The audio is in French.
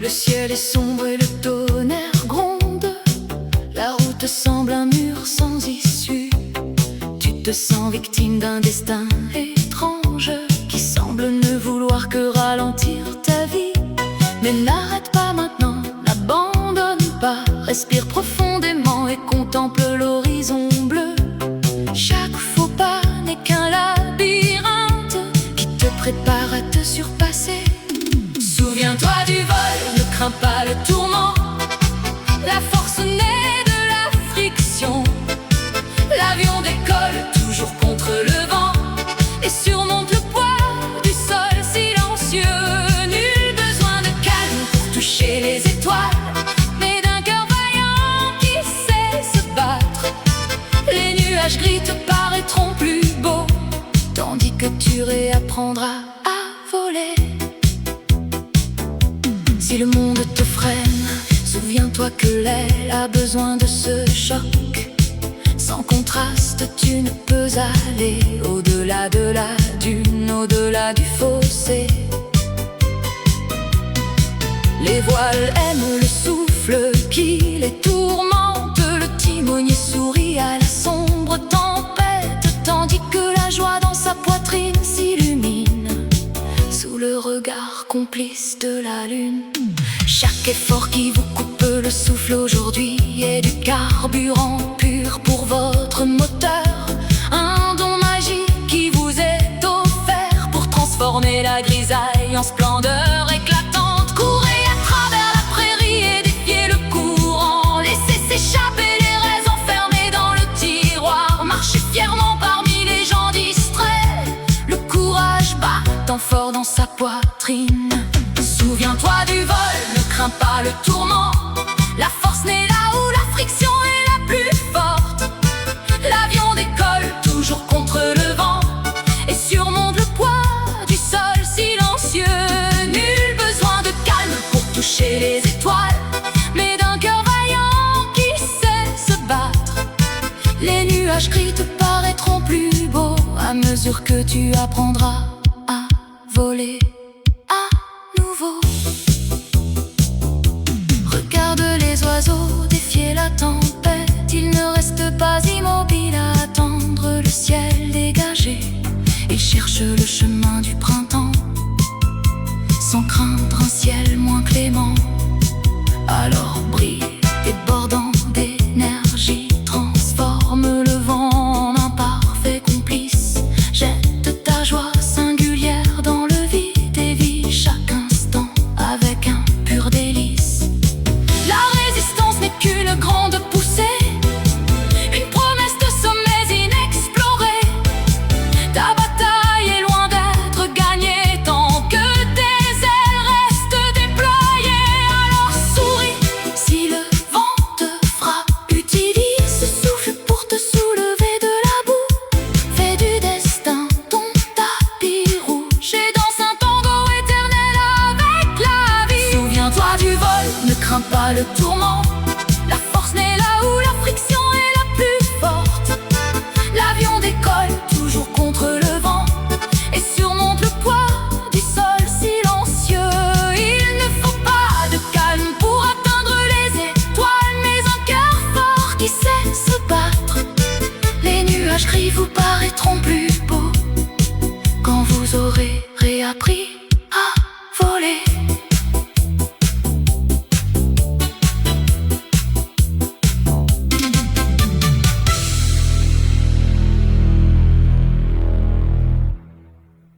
Le ciel est sombre et le tonnerre gronde. La route semble un mur sans issue. Tu te sens victime d'un destin étrange qui semble ne vouloir que ralentir ta vie. Mais n'arrête pas maintenant, n'abandonne pas. Respire profondément et contemple l'horizon bleu. Chaque faux pas n'est qu'un labyrinthe qui te prépare à te surpasser. Souviens-toi du vol, ne crains pas le tourment. La force naît de la friction. L'avion décolle toujours contre le vent et surmonte le poids du sol silencieux. Nul besoin de calme pour toucher les étoiles, mais d'un cœur vaillant qui sait se battre. Les nuages gris te paraîtront plus beaux, tandis que tu réapprendras à voler. Si le monde te freine, souviens-toi que l'aile a besoin de ce choc. Sans contraste, tu ne peux aller au-delà de la dune, au-delà du fossé. Les voiles aiment le souffle qui les tourmente. Le timonier sourit à la sombre tempête, tandis que la joie dans sa poitrine s'illumine sous le regard complice de la lune. Chaque effort qui vous coupe le souffle aujourd'hui est du carburant pur pour votre moteur. Un don magique qui vous est offert pour transformer la grisaille en splendeur éclatante. Courez à travers la prairie et défiez le courant. Laissez s'échapper les rêves enfermés dans le tiroir. Marchez fièrement parmi les gens distraits, le courage battant fort dans sa poitrine. Souviens-toi du vol, ne crains pas le tourment. La force naît là où la friction est la plus forte. L'avion décolle toujours contre le vent et surmonte le poids du sol silencieux. Nul besoin de calme pour toucher les étoiles, mais d'un cœur vaillant qui sait se battre. Les nuages gris te paraîtront plus beaux à mesure que tu apprendras à voler. Regarde les oiseaux défier la tempête. Ils ne restent pas immobiles à attendre le ciel dégagé. Ils cherchent le chemin du printemps sans craindre un ciel moins clément. Alors brille, débordant d'énergie, transforme le vent en un parfait complice. Jette ta joie singulière dans le vide et vis chaque instant avec un pur délice. La résistance n'est qu'une grande poussée, une promesse de sommets inexplorés. Ta bataille est loin d'être gagnée tant que tes ailes restent déployées. Alors souris si le vent te frappe, utilise ce souffle pour te soulever de la boue. Fais du destin ton tapis rouge et danse un tango éternel avec la vie. Souviens-toi du vol, ne crains pas le tourment. La force naît là où la friction est la plus forte. L'avion décolle toujours contre le vent et surmonte le poids du sol silencieux. Il ne faut pas de calme pour atteindre les étoiles, mais un cœur fort qui sait se battre. Les nuages gris vous paraîtront plus beaux quand vous aurez réappris